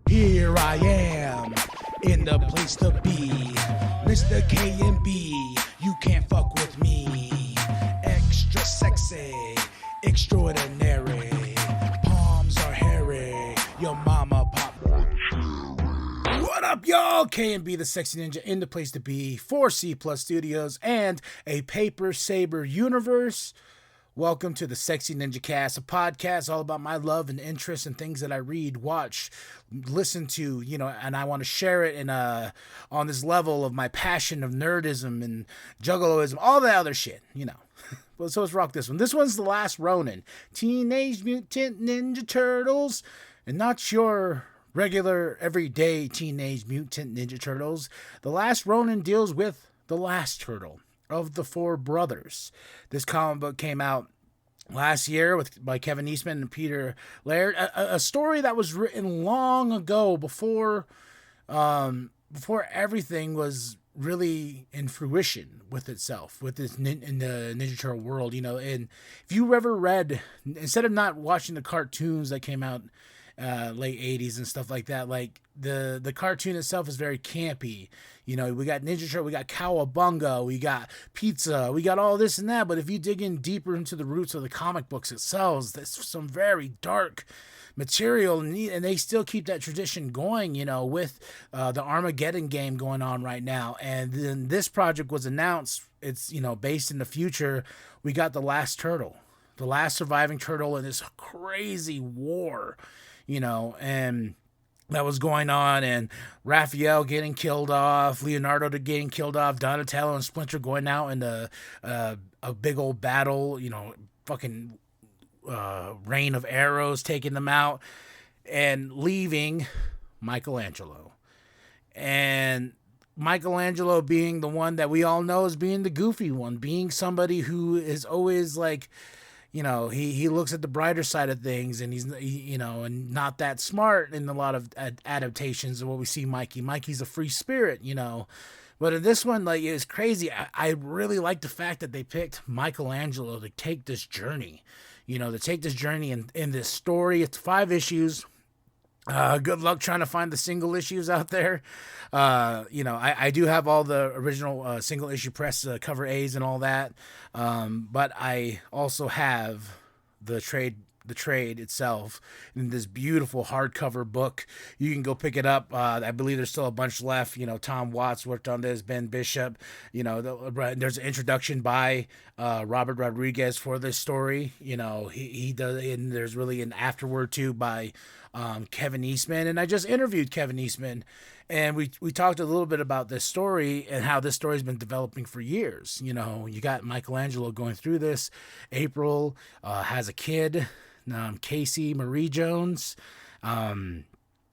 Here I am, in the place to be. Mr. K and B, you can't fuck with me. Extra sexy, extraordinary. Palms are hairy, your mama pop. What up, y'all? K and B, the sexy ninja, in the place to be for Cplus Studios and a Paper Saber universe. Welcome to the Sexy Ninjacast, a podcast all about my love and interest in things that I read, watch, listen to, and I want to share it in on this level of my passion of nerdism and juggaloism, all that other shit, Well, so let's rock this one. This one's The Last Ronin, Teenage Mutant Ninja Turtles, and not your regular, everyday Teenage Mutant Ninja Turtles. The Last Ronin deals with the last turtle of the four brothers. This comic book came out last year by Kevin Eastman and Peter Laird. A story that was written long ago before everything was really in fruition with itself, with this in the Ninja Turtle world, And if you ever read, instead of not watching the cartoons that came out late 80s and stuff like that, like the cartoon itself is very campy. We got Ninja Turtle, we got Cowabunga, we got pizza, we got all this and that. But if you dig in deeper into the roots of the comic books itself, there's some very dark material, and they still keep that tradition going, with the Armageddon game going on right now. And then this project was announced. It's, based in the future. We got the last turtle, the last surviving turtle in this crazy war, and that was going on, and Raphael getting killed off, Leonardo getting killed off, Donatello and Splinter going out in a big old battle, fucking rain of arrows taking them out, and leaving Michelangelo. And Michelangelo being the one that we all know as being the goofy one, being somebody who is always like, he looks at the brighter side of things, and he's and not that smart in a lot of adaptations of what we see Mikey. Mikey's a free spirit, But in this one, like, it's crazy. I really like the fact that they picked Michelangelo to take this journey, to take this journey in this story. It's 5 issues. Good luck trying to find the single issues out there. I do have all the original single issue press cover A's and all that. But I also have the trade itself in this beautiful hardcover book. You can go pick it up. I believe there's still a bunch left. Tom Watts worked on this, Ben Bishop. There's an introduction by Robert Rodriguez for this story. He does, and there's really an afterword too by Kevin Eastman. And I just interviewed Kevin Eastman, and we talked a little bit about this story and how this story's been developing for years. You got Michelangelo going through this. April has a kid, Casey Marie Jones,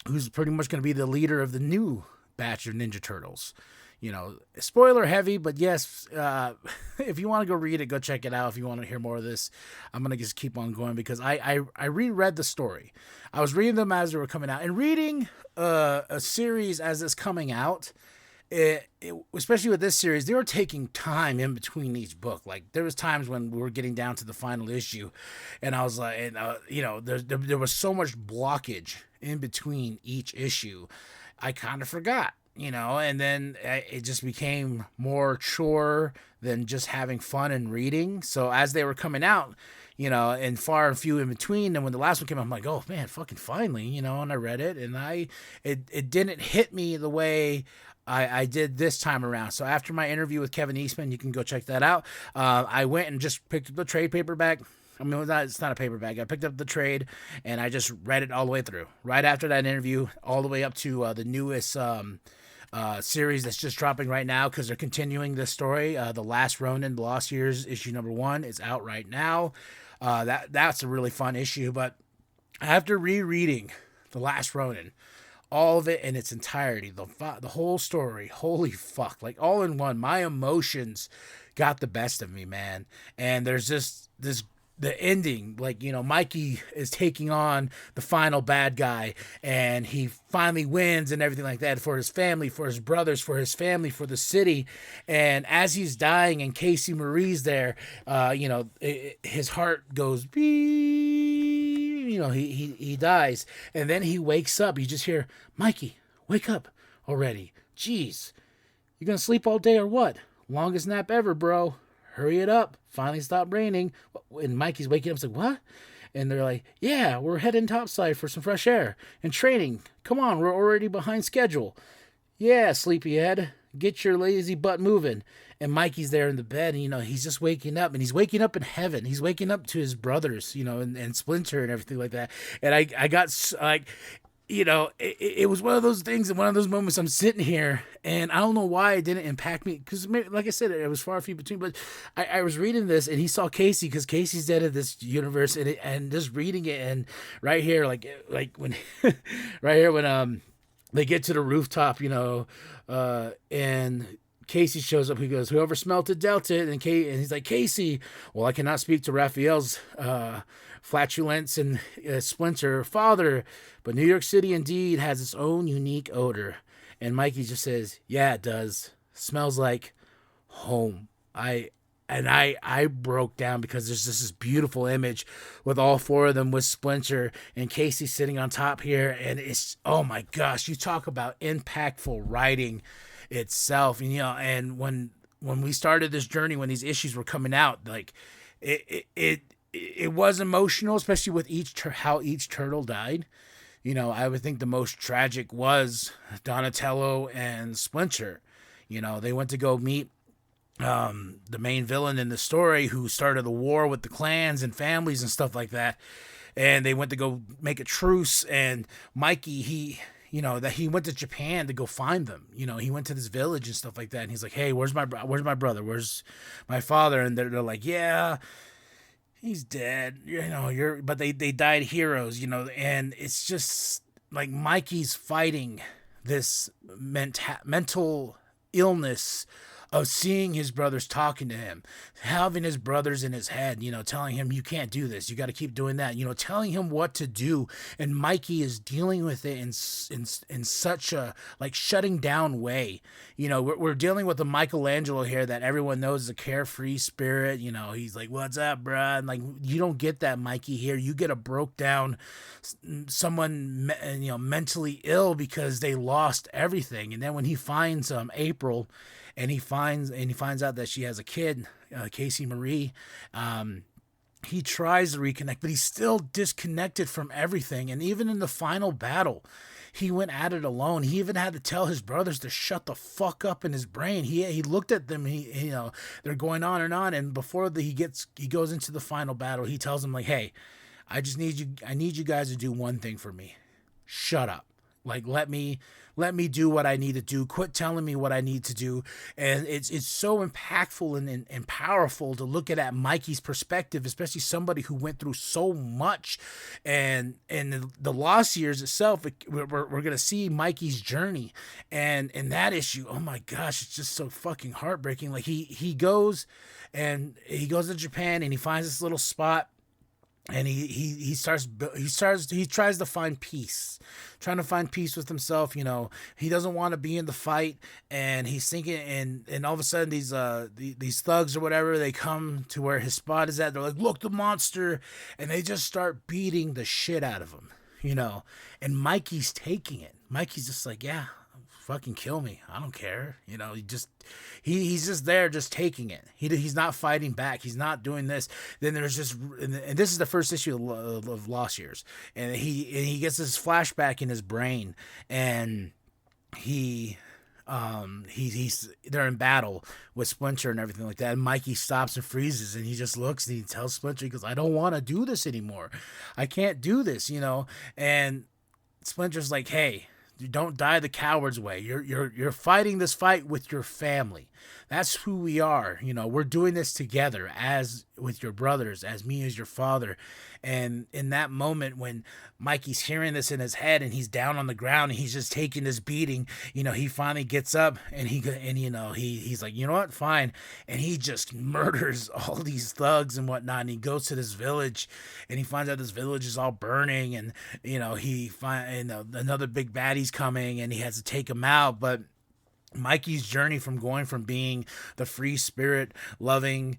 who's pretty much going to be the leader of the new batch of Ninja Turtles. Spoiler heavy, but yes, if you want to go read it, go check it out. If you want to hear more of this, I'm going to just keep on going, because I reread the story. I was reading them as they were coming out, and reading a series as it's coming out, especially with this series, they were taking time in between each book. Like, there was times when we were getting down to the final issue, and I was like, there was so much blockage in between each issue, I kind of forgot. And then it just became more chore than just having fun and reading. So as they were coming out, and far and few in between, and when the last one came out, I'm like, oh man, fucking finally, and I read it, and it didn't hit me the way I did this time around. So after my interview with Kevin Eastman, you can go check that out. I went and just picked up the trade paperback. I mean, it's not a paperback. I picked up the trade, and I just read it all the way through. Right after that interview, all the way up to the newest series that's just dropping right now, because they're continuing this story. The Last Ronin, Lost Years, issue number 1 is out right now. That's a really fun issue. But after rereading The Last Ronin, all of it in its entirety, the whole story, holy fuck, like all in one, my emotions got the best of me, man. And there's just the ending, like, Mikey is taking on the final bad guy, and he finally wins and everything like that, for his family, for his brothers, for his family, for the city. And as he's dying and Casey Marie's there, his heart goes beep, he dies, and then he wakes up. You just hear, Mikey, wake up already. Jeez, you gonna sleep all day or what? Longest nap ever, bro. Hurry it up. Finally stopped raining. And Mikey's waking up. It's like, what? And they're like, yeah, we're heading topside for some fresh air and training. Come on, we're already behind schedule. Yeah, sleepyhead, get your lazy butt moving. And Mikey's there in the bed, and, he's just waking up, and he's waking up in heaven. He's waking up to his brothers, and Splinter and everything like that. And I got, like, it was one of those things, and one of those moments I'm sitting here, and I don't know why it didn't impact me, because, like I said, it was far few between, but I was reading this, and he saw Casey, because Casey's dead in this universe, and just reading it, and right here, like when, right here, when, they get to the rooftop, and Casey shows up. He goes, whoever smelt it, dealt it. And he's like, Casey, well, I cannot speak to Raphael's flatulence and Splinter, father, but New York City indeed has its own unique odor. And Mikey just says, yeah, it does. Smells like home. I broke down, because there's just this beautiful image with all four of them with Splinter and Casey sitting on top here. And it's, oh my gosh, you talk about impactful writing itself. And when we started this journey, when these issues were coming out, like it was emotional, especially with how each turtle died. I would think the most tragic was Donatello and Splinter. They went to go meet the main villain in the story, who started the war with the clans and families and stuff like that, and they went to go make a truce. And Mikey, he went to Japan to go find them. He went to this village and stuff like that, and he's like, hey, where's my brother, where's my father? And they're like, yeah, he's dead, but they died heroes, and it's just like Mikey's fighting this mental illness of seeing his brothers talking to him, having his brothers in his head, telling him, you can't do this, you got to keep doing that, telling him what to do. And Mikey is dealing with it in such a, like, shutting down way. We're dealing with a Michelangelo here that everyone knows is a carefree spirit. He's like, what's up, bruh? And, like, you don't get that Mikey here. You get a broke down someone, mentally ill because they lost everything. And then when he finds April, and he finds out that she has a kid, Casey Marie. He tries to reconnect, but he's still disconnected from everything. And even in the final battle, he went at it alone. He even had to tell his brothers to shut the fuck up in his brain. He looked at them. They're going on and on. And before he goes into the final battle, he tells them, like, hey, I need you guys to do one thing for me. Shut up. Like, let me do what I need to do. Quit telling me what I need to do. And it's so impactful and powerful to look at Mikey's perspective, especially somebody who went through so much. And the lost years itself, we're going to see Mikey's journey. And in that issue, oh my gosh, it's just so fucking heartbreaking. Like, he goes to Japan, and he finds this little spot. And he tries to find peace, trying to find peace with himself. He doesn't want to be in the fight, and he's thinking, and all of a sudden these thugs or whatever, they come to where his spot is at. They're like, look, the monster, and they just start beating the shit out of him, and Mikey's taking it. Mikey's just like, yeah, fucking kill me, I don't care. He's just there, just taking it. He's not fighting back. He's not doing this. Then there's just, and this is the first issue of Lost Years, and he gets this flashback in his brain, and he's they're in battle with Splinter and everything like that. And Mikey stops and freezes, and he just looks, and he tells Splinter, he goes, I don't want to do this anymore. I can't do this, And Splinter's like, hey, you don't die the coward's way. You're fighting this fight with your family. That's who we are. We're doing this together, as with your brothers, as me as your father. And in that moment when Mikey's hearing this in his head, and he's down on the ground, and he's just taking this beating, he finally gets up, and he's like, you know what, fine. And he just murders all these thugs and whatnot. And he goes to this village, and he finds out this village is all burning, and he finds another big baddie's coming, and he has to take him out. But Mikey's journey from going from being the free spirit loving,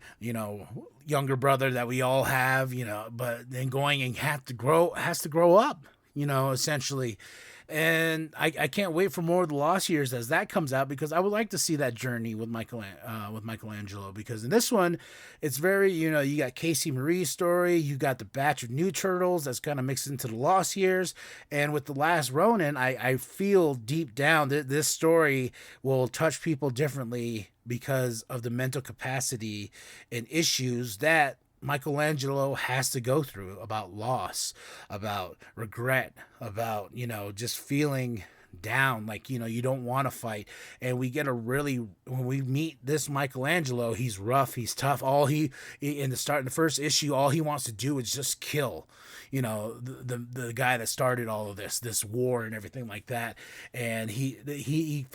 younger brother that we all have, but then going and has to grow up, essentially. And I can't wait for more of the Lost Years as that comes out, because I would like to see that journey with Michelangelo, because in this one it's very, you got Casey Marie's story, you got the batch of new turtles that's kind of mixed into the Lost Years, and with the last Ronin, I feel deep down that this story will touch people differently because of the mental capacity and issues that Michelangelo has to go through about loss, about regret, about, just feeling down, like, you don't want to fight. And we get when we meet this Michelangelo, he's rough, he's tough. In the first issue, all he wants to do is just kill, the guy that started all of this war and everything like that. And he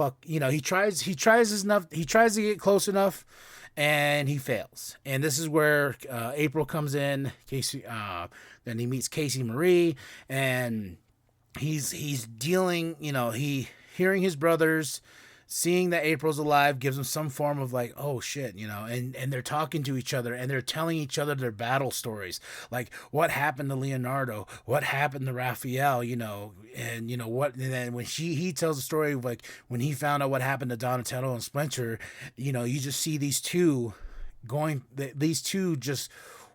tries to get close enough, and he fails. And this is where April comes in. Casey, then he meets Casey Marie, and he's dealing. He hearing his brothers, seeing that April's alive gives him some form of like, oh shit, and they're talking to each other, and they're telling each other their battle stories, like what happened to Leonardo, what happened to Raphael, and and then when he tells the story of like when he found out what happened to Donatello and Splinter, you just see these two just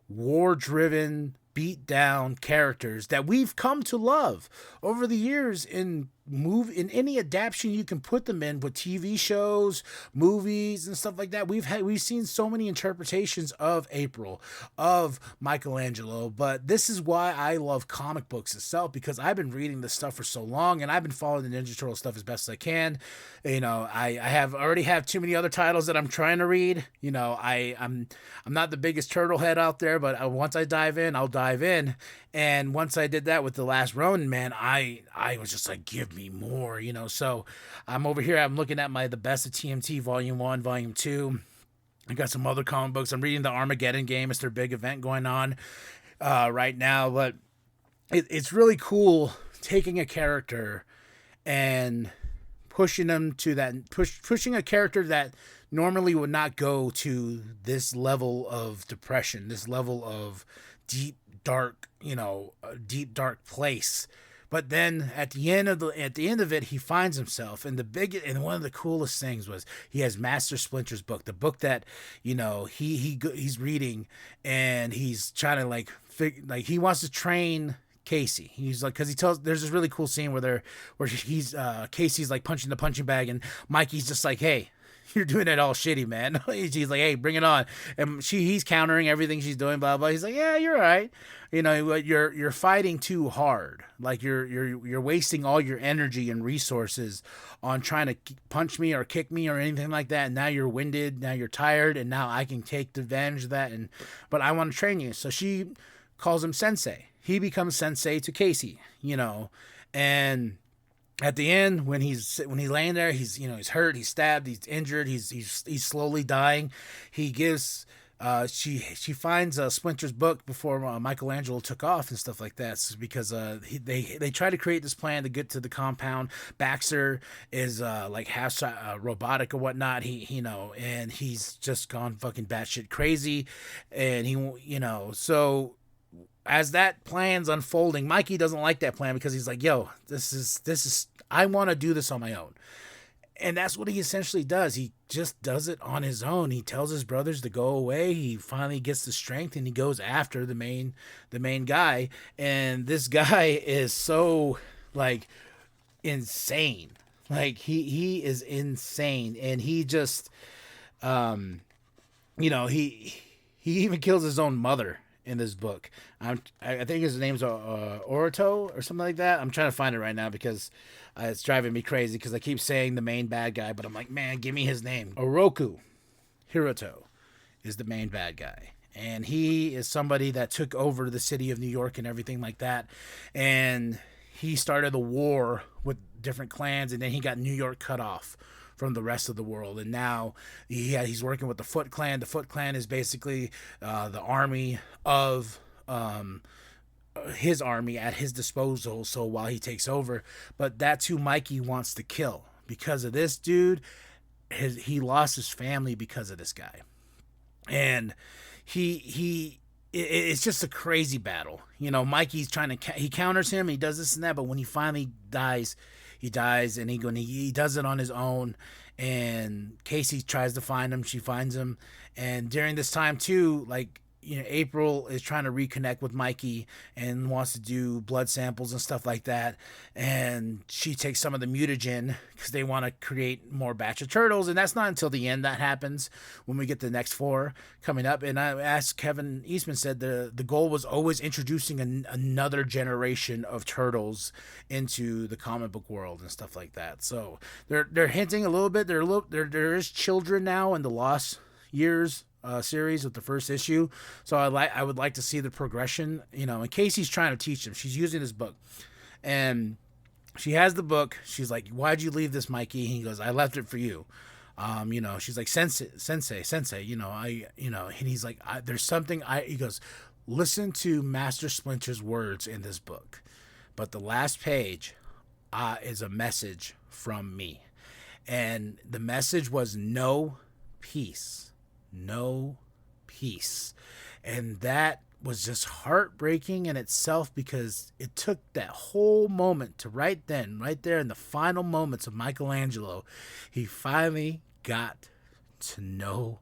war-driven, beat down characters that we've come to love over the years in any adaptation you can put them in, with TV shows, movies, and stuff like that. We've seen so many interpretations of April, of Michelangelo, but this is why I love comic books itself, because I've been reading this stuff for so long, and I've been following the Ninja Turtle stuff as best as I can. I already have too many other titles that I'm trying to read. I'm not the biggest turtle head out there, but once I dive in, I'll dive in. And once I did that with the last Ronin, man, I was just like, give me more, So I'm over here, I'm looking at the best of TMNT Volume 1, Volume 2. I got some other comic books. I'm reading the Armageddon game. It's their big event going on right now. But it's really cool taking a character and pushing them to that, pushing a character that normally would not go to this level of depression, this level of deep dark place. But then at the end of it, he finds himself. And one of the coolest things was he has Master Splinter's book, the book that he's reading, and he's trying to he wants to train Casey. He's like, because there's this really cool scene where he's Casey's like punching the punching bag, and Mikey's just like, hey, you're doing it all shitty, man. He's like, hey, bring it on. And he's countering everything she's doing, blah blah. He's like, yeah, you're right. You're fighting too hard. Like you're wasting all your energy and resources on trying to punch me or kick me or anything like that. And now you're winded, now you're tired, and now I can take advantage of that. But I want to train you. So she calls him Sensei. He becomes Sensei to Casey. And at the end, when he's laying there, he's hurt, he's stabbed, he's injured, he's slowly dying. He gives she finds Splinter's book before Michelangelo took off and stuff like that, because they try to create this plan to get to the compound. Baxter is like half robotic or whatnot. And he's just gone fucking batshit crazy, and so. As that plan's unfolding, Mikey doesn't like that plan, because he's like, yo, this is I want to do this on my own. And that's what he essentially does. He just does it on his own. He tells his brothers to go away. He finally gets the strength, and he goes after the main guy. And this guy is so like insane. Like he is insane, and he just he even kills his own mother in this book. I think his name's Orito or something like that. I'm trying to find it right now, because it's driving me crazy, because I keep saying the main bad guy, but I'm like, man, give me his name. Oroku Hiroto is the main bad guy. And he is somebody that took over the city of New York and everything like that. And he started the war with different clans, and then he got New York cut off from the rest of the world. And now he's working with the Foot Clan. The Foot Clan is basically the army of his army at his disposal, so while he takes over. But that's who Mikey wants to kill. Because of this dude, he lost his family because of this guy, and it's just a crazy battle. You know, Mikey's trying to he counters him, he does this and that, but when he finally dies, he dies, and he does it on his own. And Casey tries to find him, she finds him, and during this time too, like, you know, April is trying to reconnect with Mikey and wants to do blood samples and stuff like that. And she takes some of the mutagen because they want to create more batch of turtles. And that's not until the end that happens, when we get the next 4 coming up. And I asked Kevin Eastman, said the goal was always introducing another generation of turtles into the comic book world and stuff like that. So they're hinting a little bit. There is children now in the Lost Years series with the first issue, so I would like to see the progression, you know. And Casey's trying to teach them. She's using his book, and she has the book. She's like, "Why'd you leave this, Mikey?" And he goes, "I left it for you." You know, she's like, "Sensei, you know, and he's like, "There's something." He goes, "Listen to Master Splinter's words in this book, but the last page is a message from me," and the message was no peace. No peace. And that was just heartbreaking in itself, because it took that whole moment to right there in the final moments of Michelangelo, he finally got to know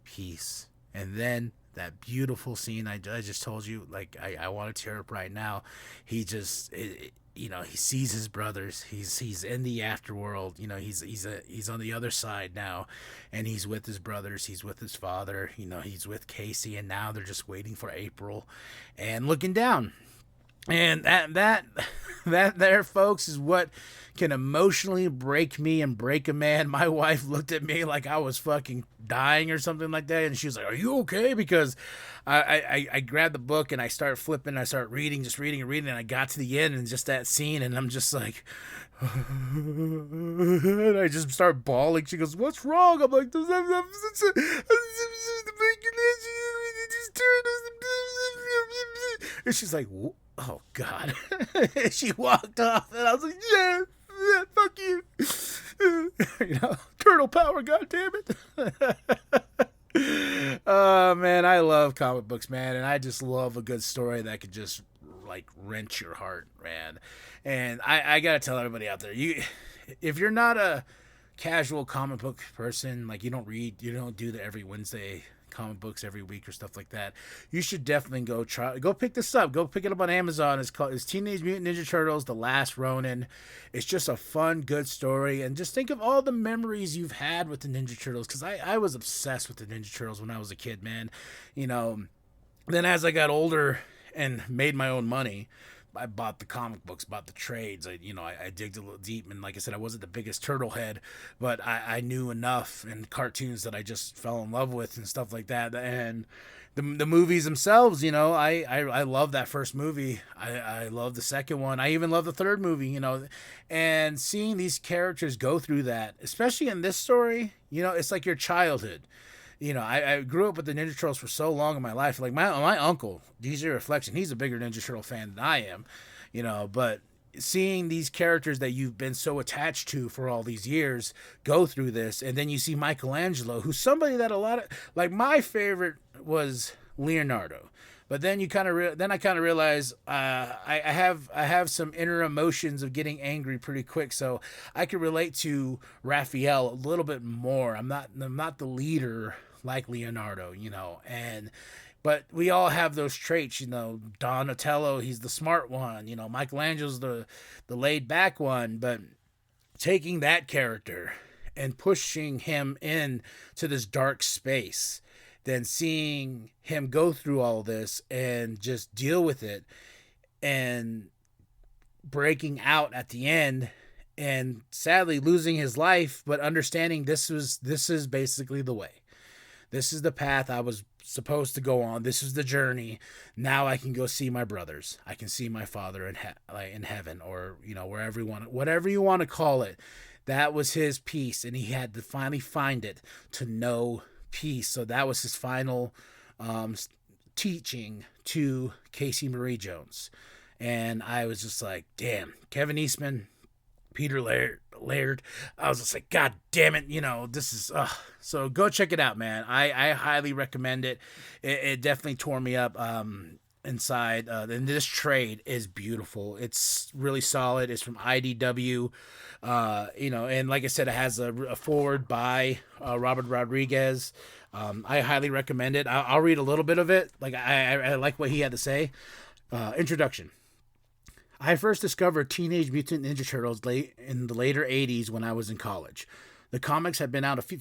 peace. And then that beautiful scene I just told you, like, I want to tear up right now. He just you know, he sees his brothers. He's in the afterworld. You know, he's on the other side now, and he's with his brothers. He's with his father. You know, he's with Casey, and now they're just waiting for April, and looking down. And that there, folks, is what can emotionally break me and break a man. My wife looked at me like I was fucking dying or something like that, and she was like, "Are you okay?" Because I grabbed the book and I started flipping, I started reading, and I got to the end and just that scene, and I'm just like, and I just start bawling. She goes, "What's wrong?" I'm like, and she's like, "Oh God." She walked off, and I was like, yeah, fuck you. You know, turtle power, goddammit. Oh man, I love comic books, man, and I just love a good story that could just like wrench your heart, man. And I gotta tell everybody out there, if you're not a casual comic book person, like you don't do the every Wednesday comic books every week or stuff like that, you should definitely go pick this up. Go pick it up on Amazon. It's Teenage Mutant Ninja Turtles: The Last Ronin. It's just a fun, good story, and just think of all the memories you've had with the Ninja Turtles, because I was obsessed with the Ninja Turtles when I was a kid, man. You know, then as I got older and made my own money, I bought the comic books, bought the trades. I digged a little deep, and like I said, I wasn't the biggest turtle head, but I knew enough in cartoons that I just fell in love with and stuff like that. And the movies themselves, you know, I love that first movie. I love the second one. I even love the third movie, you know. And seeing these characters go through that, especially in this story, you know, it's like your childhood. You know, I grew up with the Ninja Turtles for so long in my life. Like my uncle, DJ Reflection, he's a bigger Ninja Turtle fan than I am, you know. But seeing these characters that you've been so attached to for all these years go through this, and then you see Michelangelo, who's somebody that like my favorite was Leonardo. But then I kind of realize I have some inner emotions of getting angry pretty quick, so I can relate to Raphael a little bit more. I'm not the leader like Leonardo, you know, but we all have those traits, you know. Donatello, he's the smart one, you know. Michelangelo's the laid back one, but taking that character and pushing him in to this dark space, then seeing him go through all this and just deal with it and breaking out at the end and sadly losing his life, but understanding this is basically the way. This is the path I was supposed to go on. This is the journey. Now I can go see my brothers. I can see my father in heaven, or, you know, whatever you want to call it. That was his peace, and he had to finally find it to know peace. So that was his final teaching to Casey Marie Jones. And I was just like, damn, Kevin Eastman, Peter Laird, Laird. I was just like, God damn it, this is so go check it out, man. I highly recommend it. It definitely tore me up inside. And this trade is beautiful. It's really solid. It's from IDW. And like I said, it has a forward by Robert Rodriguez. I highly recommend it. I'll read a little bit of it. Like I like what he had to say. Introduction. I first discovered Teenage Mutant Ninja Turtles late in the later 80s when I was in college. The comics had been out a few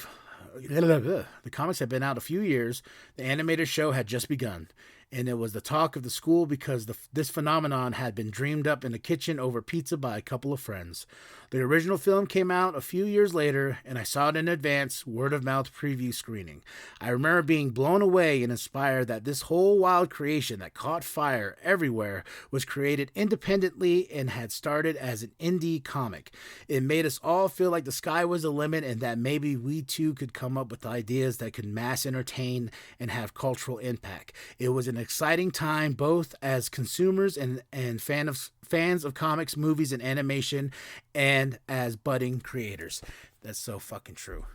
years. The animated show had just begun, and it was the talk of the school because this phenomenon had been dreamed up in the kitchen over pizza by a couple of friends. The original film came out a few years later, and I saw it in advance, word-of-mouth preview screening. I remember being blown away and inspired that this whole wild creation that caught fire everywhere was created independently and had started as an indie comic. It made us all feel like the sky was the limit and that maybe we too could come up with ideas that could mass entertain and have cultural impact. It was an exciting time both as consumers and fans of comics, movies, and animation, and as budding creators. That's so fucking true.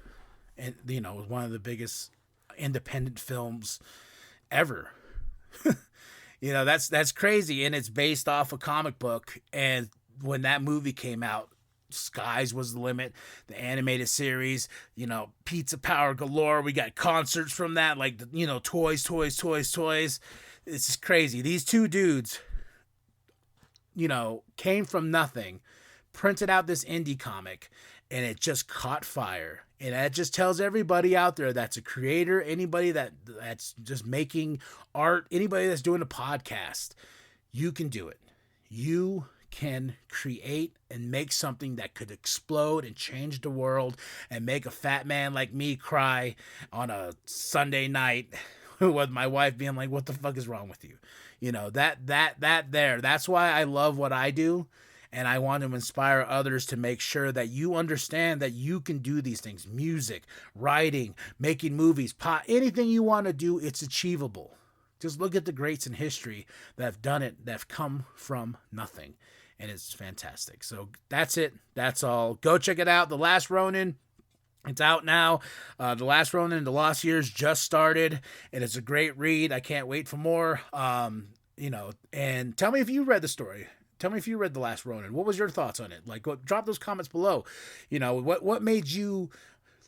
And, it was one of the biggest independent films ever. That's crazy. And it's based off a comic book. And when that movie came out, skies was the limit. The animated series, pizza power galore. We got concerts from that, like, toys. It's just crazy. These two dudes, came from nothing, printed out this indie comic, and it just caught fire. And that just tells everybody out there that's a creator, anybody that's just making art, anybody that's doing a podcast, you can do it. You can create and make something that could explode and change the world and make a fat man like me cry on a Sunday night with my wife being like, what the fuck is wrong with you? That's why I love what I do. And I want to inspire others to make sure that you understand that you can do these things. Music, writing, making movies, anything you want to do, it's achievable. Just look at the greats in history that have done it, that have come from nothing. And it's fantastic. So that's it. That's all. Go check it out. The Last Ronin. It's out now. The Last Ronin, The Lost Years just started, and it's a great read. I can't wait for more. And tell me if you read the story. Tell me if you read The Last Ronin. What was your thoughts on it? Like, drop those comments below. What made you,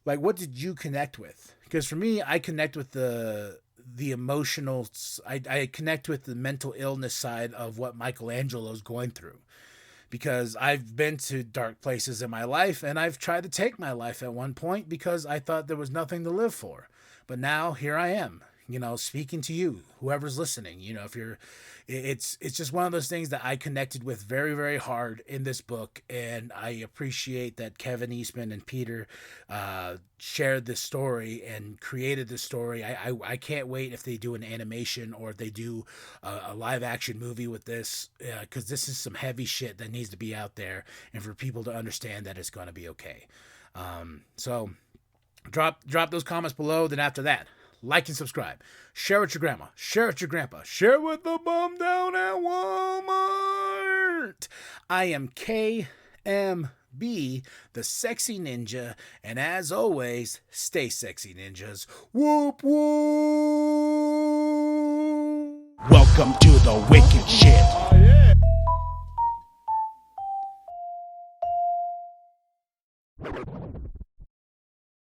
like, what did you connect with? Because for me, I connect with the emotional, I connect with the mental illness side of what Michelangelo's going through. Because I've been to dark places in my life, and I've tried to take my life at one point because I thought there was nothing to live for. But now here I am, speaking to you, whoever's listening. If you're, it's just one of those things that I connected with very, very hard in this book, and I appreciate that Kevin Eastman and Peter shared this story and created this story. I can't wait if they do an animation or if they do a live action movie with this, because this is some heavy shit that needs to be out there, and for people to understand that it's going to be okay. So drop those comments below. Then after that, like and subscribe. Share with your grandma. Share with your grandpa. Share with the bum down at Walmart. I am KMB, the Sexy Ninja. And as always, stay sexy, ninjas. Whoop, whoop. Welcome to the wicked shit.